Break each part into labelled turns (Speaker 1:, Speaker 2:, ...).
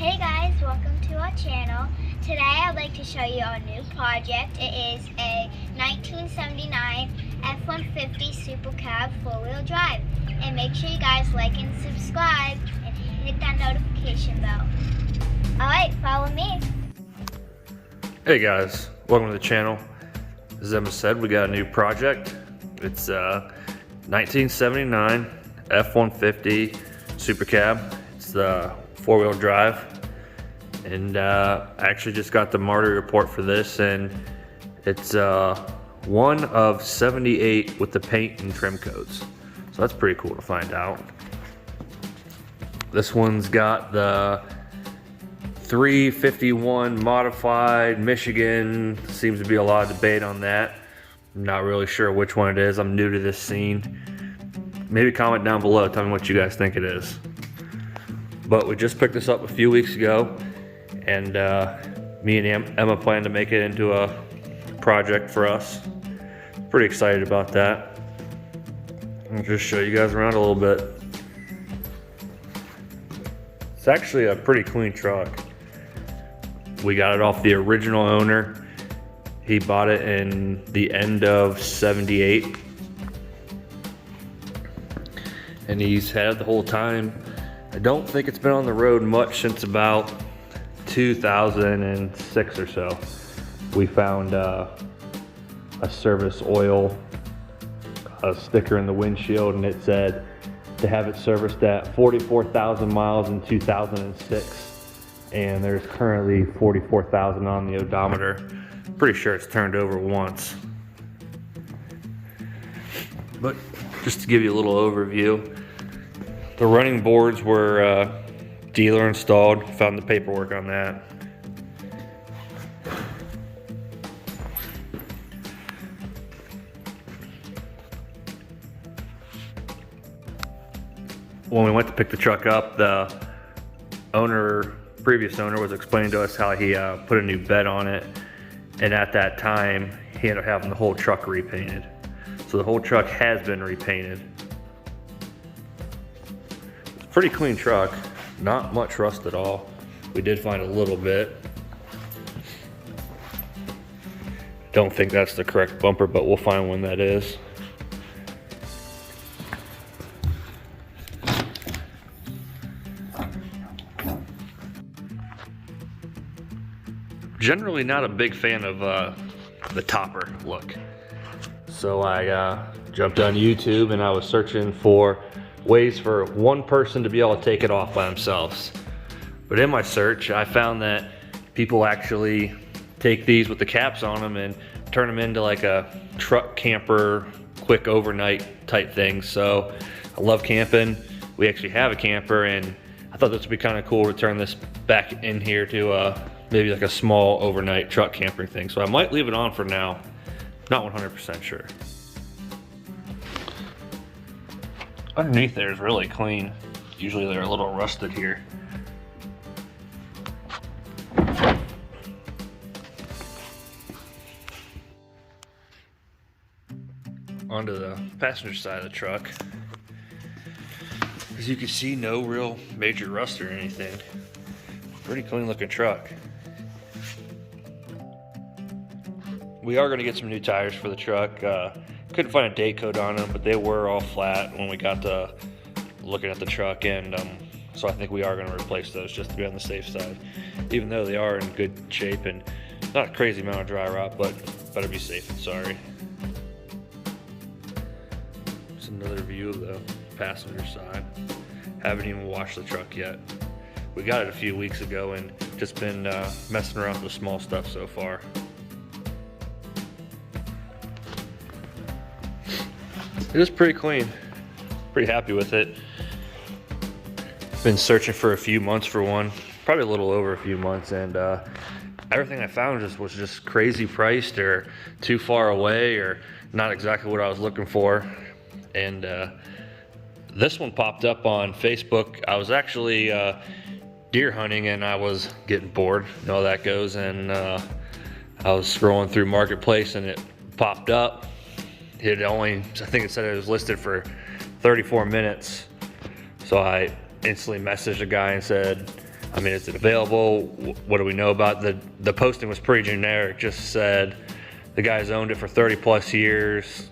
Speaker 1: Hey guys, welcome to our channel. Today I'd like to show you our new project. It is a 1979 F-150 supercab four-wheel drive. And make sure you guys like and subscribe and hit that notification bell. Alright, follow me.
Speaker 2: Hey guys, welcome to the channel. As Emma said, we got a new project. It's a 1979 F-150 supercab. It's the four-wheel drive, and I actually just got the Marty report for this, and it's one of 78 with the paint and trim codes, so that's pretty cool to find out. This one's got the 351 modified Michigan. Seems to be a lot of debate on that. I'm not really sure which one it is. I'm new to this scene. Maybe comment down below, tell me what you guys think it is. But we just picked this up a few weeks ago, and me and Emma plan to make it into a project for us. Pretty excited about that. I'll just show you guys around a little bit. It's actually a pretty clean truck. We got it off the original owner. He bought it in the end of '78. And he's had it the whole time. I don't think it's been on the road much since about 2006 or so. We found a service oil sticker in the windshield, and it said to have it serviced at 44,000 miles in 2006. And there's currently 44,000 on the odometer. Pretty sure it's turned over once. But just to give you a little overview, the running boards were dealer installed. Found the paperwork on that. When we went to pick the truck up, the previous owner was explaining to us how he put a new bed on it, and at that time he ended up having the whole truck repainted. So the whole truck has been repainted. Pretty clean truck, not much rust at all. We did find a little bit. Don't think that's the correct bumper, but we'll find one that is. Generally not a big fan of the topper look. So I jumped on YouTube and I was searching for ways for one person to be able to take it off by themselves. But in my search, I found that people actually take these with the caps on them and turn them into like a truck camper, quick overnight type thing. So I love camping. We actually have a camper, and I thought this would be kind of cool to turn this back in here to maybe like a small overnight truck camping thing. So I might leave it on for now. Not 100% sure. Underneath there is really clean. Usually they're a little rusted here. Onto the passenger side of the truck. As you can see, no real major rust or anything. Pretty clean looking truck. We are going to get some new tires for the truck. Couldn't find a date code on them, but they were all flat when we got to looking at the truck, and so I think we are going to replace those just to be on the safe side, even though they are in good shape and not a crazy amount of dry rot, but better be safe than sorry. Just another view of the passenger side. Haven't even washed the truck yet. We got it a few weeks ago and just been messing around with the small stuff so far. It is pretty clean. Pretty happy with it. Been searching for a few months for one, probably a little over a few months, and everything I found was just crazy priced or too far away or not exactly what I was looking for. And this one popped up on Facebook. I was actually deer hunting and I was getting bored, you know how that goes, and I was scrolling through Marketplace and it popped up. I think it said it was listed for 34 minutes. So I instantly messaged a guy and said, I mean, is it available? What do we know about the posting was pretty generic, just said the guy's owned it for 30 plus years.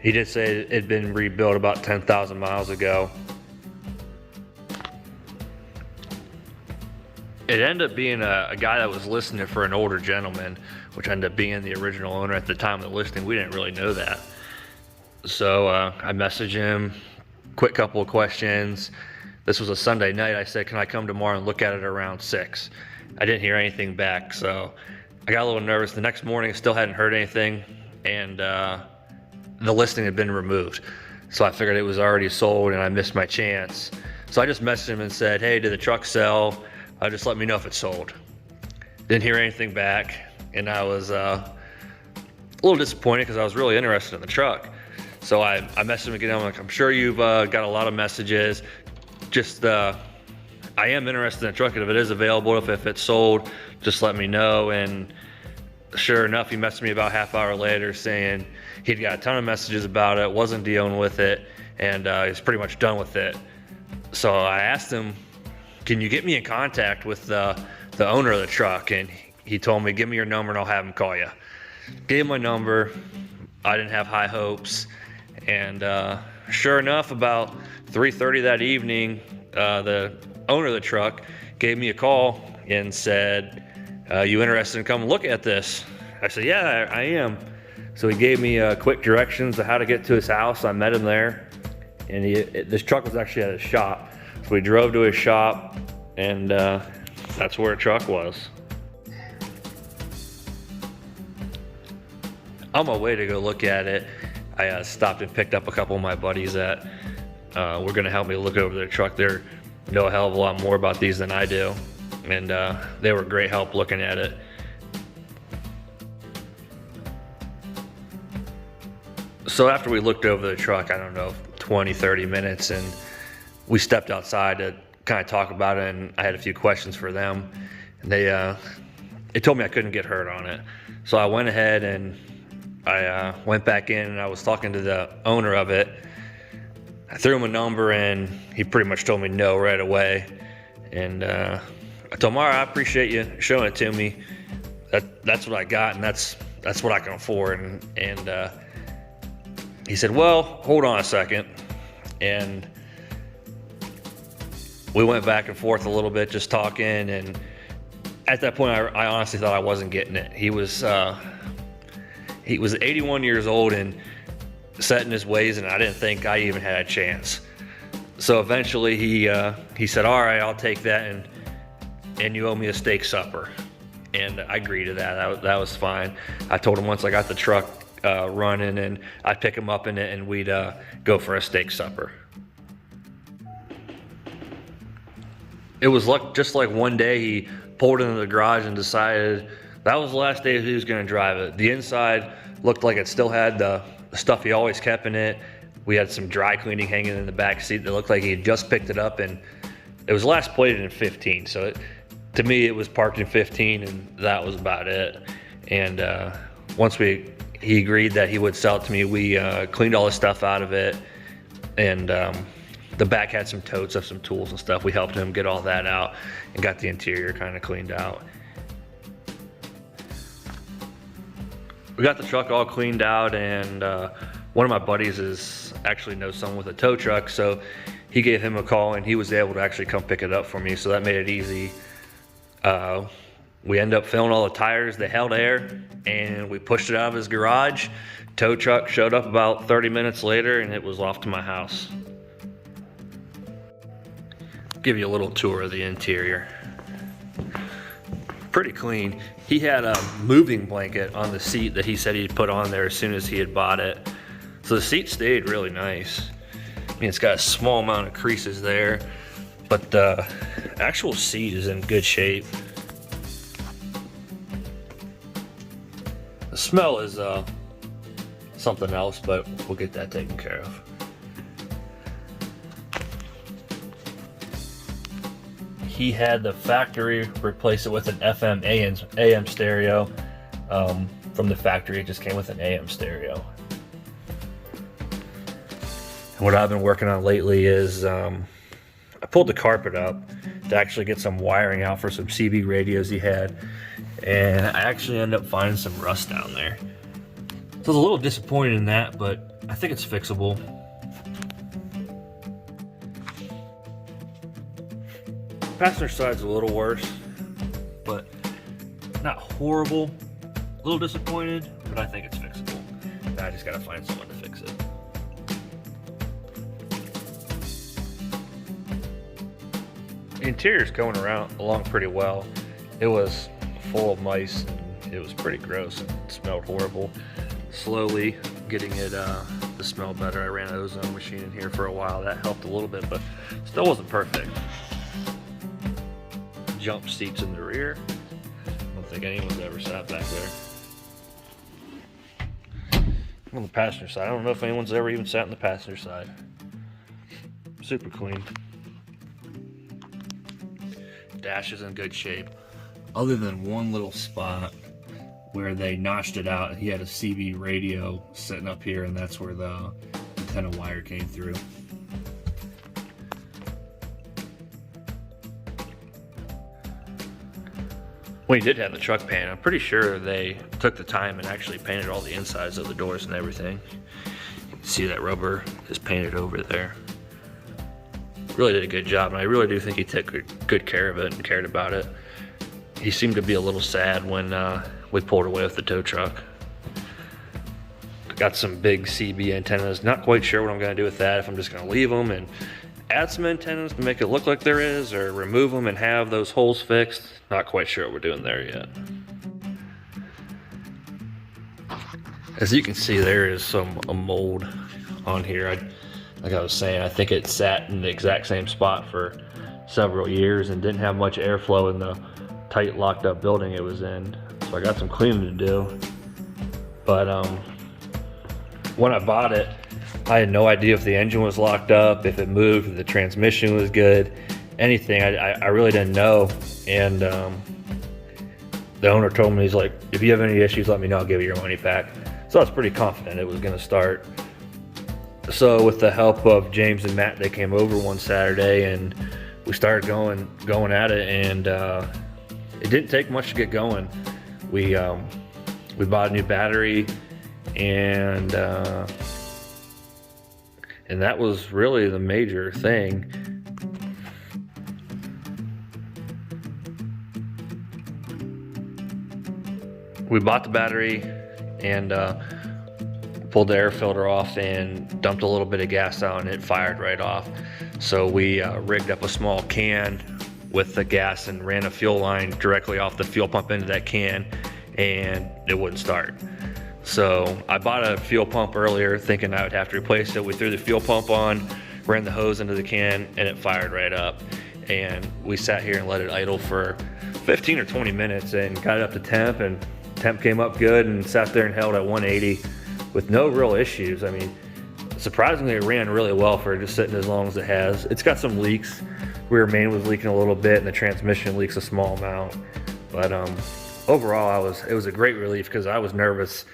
Speaker 2: He did say it had been rebuilt about 10,000 miles ago. It ended up being a guy that was listing it for an older gentleman, which ended up being the original owner at the time of the listing. We didn't really know that. So I messaged him, quick couple of questions. This was a Sunday night. I said, can I come tomorrow and look at it around 6? I didn't hear anything back, so I got a little nervous. The next morning, I still hadn't heard anything, and the listing had been removed. So I figured it was already sold and I missed my chance. So I just messaged him and said, hey, did the truck sell? Just let me know if it's sold. Didn't hear anything back, and I was a little disappointed because I was really interested in the truck. So I messaged him again. I'm like, I'm sure you've got a lot of messages. Just, I am interested in the truck, and if it is available, if it's sold, just let me know. And sure enough, he messaged me about half hour later saying he'd got a ton of messages about it, wasn't dealing with it, and he's pretty much done with it. So I asked him, can you get me in contact with the owner of the truck? And he told me, give me your number and I'll have him call you. Gave him my number. I didn't have high hopes. And sure enough, about 3:30 that evening, the owner of the truck gave me a call and said, you interested in coming look at this? I said, yeah, I am. So he gave me quick directions of how to get to his house. I met him there, and this truck was actually at his shop. So we drove to his shop, and that's where a truck was. On my way to go look at it, I stopped and picked up a couple of my buddies that were gonna help me look over their truck. They know a hell of a lot more about these than I do, and they were great help looking at it. So after we looked over the truck, I don't know, 20, 30 minutes, and we stepped outside to kind of talk about it, and I had a few questions for them. And they told me I couldn't get hurt on it. So I went ahead and I went back in, and I was talking to the owner of it. I threw him a number, and he pretty much told me no right away. And I told him, all right, I appreciate you showing it to me. That's what I got, and that's what I can afford. And he said, well, hold on a second. And we went back and forth a little bit, just talking, and at that point, I honestly thought I wasn't getting it. He was 81 years old and set in his ways, and I didn't think I even had a chance. So eventually, he said, "All right, I'll take that, and you owe me a steak supper." And I agreed to that. That was fine. I told him once I got the truck running, and I'd pick him up in it, and we'd go for a steak supper. It was just like one day he pulled into the garage and decided that was the last day he was going to drive it. The inside looked like it still had the stuff he always kept in it. We had some dry cleaning hanging in the back seat that looked like he had just picked it up, and it was last plated in 15. So to me, it was parked in 15, and that was about it. And once he agreed that he would sell it to me, we cleaned all the stuff out of it, and the back had some totes of some tools and stuff. We helped him get all that out and got the interior kind of cleaned out. We got the truck all cleaned out, and one of my buddies actually knows someone with a tow truck, so he gave him a call, and he was able to actually come pick it up for me, so that made it easy. We ended up filling all the tires. They held air, and we pushed it out of his garage. Tow truck showed up about 30 minutes later, and it was off to my house. Give you a little tour of the interior. Pretty clean. He had a moving blanket on the seat that he said he'd put on there as soon as he had bought it. So the seat stayed really nice. I mean, it's got a small amount of creases there, but the actual seat is in good shape. The smell is something else, but we'll get that taken care of. He had the factory replace it with an FM AM stereo. From the factory, it just came with an AM stereo. And what I've been working on lately is I pulled the carpet up, to actually get some wiring out for some CB radios he had, and I actually ended up finding some rust down there. So I was a little disappointed in that, but I think it's fixable. Passenger side's a little worse, but not horrible. A little disappointed, but I think it's fixable. Now I just gotta find someone to fix it. The interior's going along pretty well. It was full of mice and it was pretty gross. It smelled horrible. Slowly getting it to smell better. I ran an ozone machine in here for a while. That helped a little bit, but still wasn't perfect. Jump seats in the rear. I don't think anyone's ever sat back there. On the passenger side, I don't know if anyone's ever even sat on the passenger side. Super clean. Dash is in good shape, other than one little spot where they notched it out. He had a CB radio sitting up here, and that's where the antenna wire came through. We did have the truck paint. I'm pretty sure they took the time and actually painted all the insides of the doors and everything. You can see that rubber is painted over there. Really did a good job, and I really do think he took good care of it and cared about it. He seemed to be a little sad when we pulled away with the tow truck. Got some big CB antennas. Not quite sure what I'm gonna do with that, if I'm just gonna leave them and add some antennas to make it look like there is, or remove them and have those holes fixed. Not quite sure what we're doing there yet. As you can see, there is a mold on here. Like I was saying, I think it sat in the exact same spot for several years and didn't have much airflow in the tight locked up building it was in. So I got some cleaning to do. But when I bought it, I had no idea if the engine was locked up, if it moved, if the transmission was good, anything. I really didn't know. And the owner told me, he's like, if you have any issues, let me know, I'll give you your money back. So I was pretty confident it was gonna start. So with the help of James and Matt, they came over one Saturday and we started going at it, and it didn't take much to get going. We bought a new battery, and that was really the major thing. We bought the battery and pulled the air filter off and dumped a little bit of gas out, and it fired right off. So we rigged up a small can with the gas and ran a fuel line directly off the fuel pump into that can, and it wouldn't start. So I bought a fuel pump earlier thinking I would have to replace it. We threw the fuel pump on, ran the hose into the can, and it fired right up. And we sat here and let it idle for 15 or 20 minutes and got it up to temp, and temp came up good and sat there and held at 180 with no real issues. I mean, surprisingly, it ran really well for just sitting as long as it has. It's got some leaks. Rear main was leaking a little bit, and the transmission leaks a small amount. But overall, it was a great relief, because I was nervous.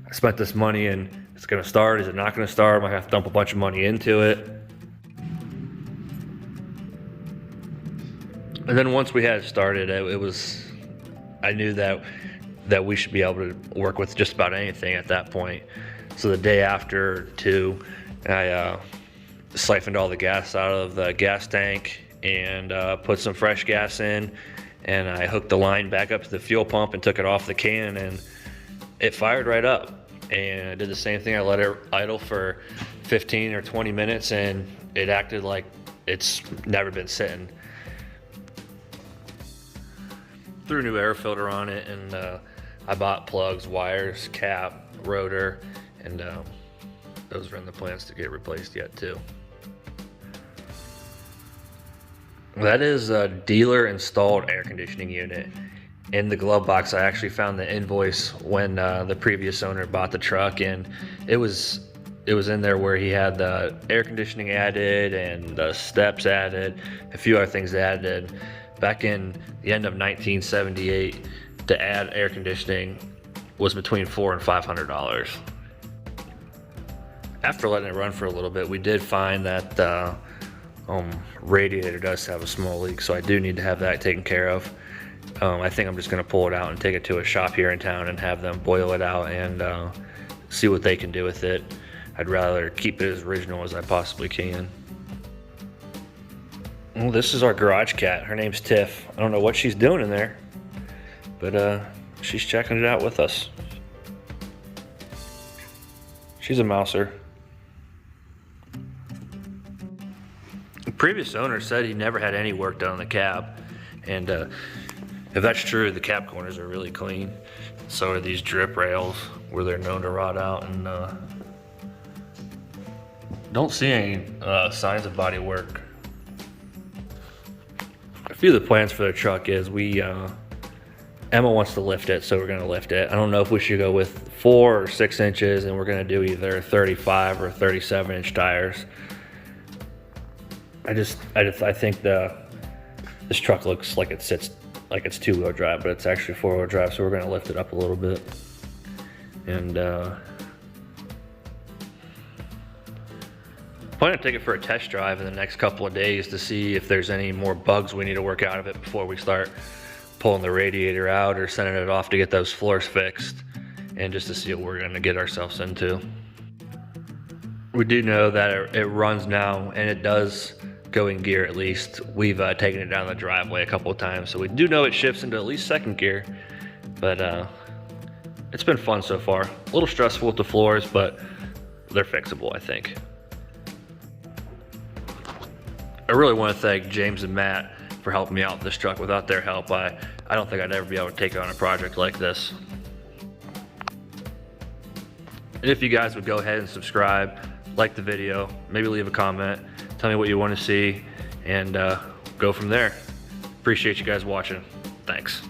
Speaker 2: I spent this money and it's gonna start. Is it not gonna start? I might have to dump a bunch of money into it. And then once we had it started, I knew that we should be able to work with just about anything at that point. So the day after, too, I siphoned all the gas out of the gas tank and put some fresh gas in, and I hooked the line back up to the fuel pump and took it off the can, and it fired right up. And I did the same thing. I let it idle for 15 or 20 minutes, and it acted like it's never been sitting. Threw a new air filter on it, and I bought plugs, wires, cap, rotor, and those are in the plans to get replaced yet too. That is a dealer installed air conditioning unit. In the glove box, I actually found the invoice when the previous owner bought the truck, and it was in there where he had the air conditioning added and the steps added, a few other things added. Back in the end of 1978, to add air conditioning was between $400 and $500. After letting it run for a little bit, we did find that radiator does have a small leak, so I do need to have that taken care of. I think I'm just gonna pull it out and take it to a shop here in town and have them boil it out and see what they can do with it. I'd rather keep it as original as I possibly can. Well, this is our garage cat. Her name's Tiff. I don't know what she's doing in there, but she's checking it out with us. She's a mouser. The previous owner said he never had any work done on the cab, and if that's true, the cab corners are really clean. So are these drip rails where they're known to rot out, and don't see any signs of body work. A few of the plans for the truck is Emma wants to lift it, so we're gonna lift it. I don't know if we should go with 4 or 6 inches, and we're gonna do either 35 or 37-inch tires. I think this truck looks like it sits like it's 2-wheel drive, but it's actually 4-wheel drive, so we're gonna lift it up a little bit. And plan to take it for a test drive in the next couple of days to see if there's any more bugs we need to work out of it before we start pulling the radiator out or sending it off to get those floors fixed, and just to see what we're gonna get ourselves into. We do know that it runs now, and it does go in gear at least. We've taken it down the driveway a couple of times, so we do know it shifts into at least 2nd gear, but it's been fun so far. A little stressful with the floors, but they're fixable, I think. I really want to thank James and Matt for helping me out with this truck. Without their help, I don't think I'd ever be able to take on a project like this. And if you guys would go ahead and subscribe, like the video, maybe leave a comment, tell me what you want to see, and go from there. Appreciate you guys watching. Thanks.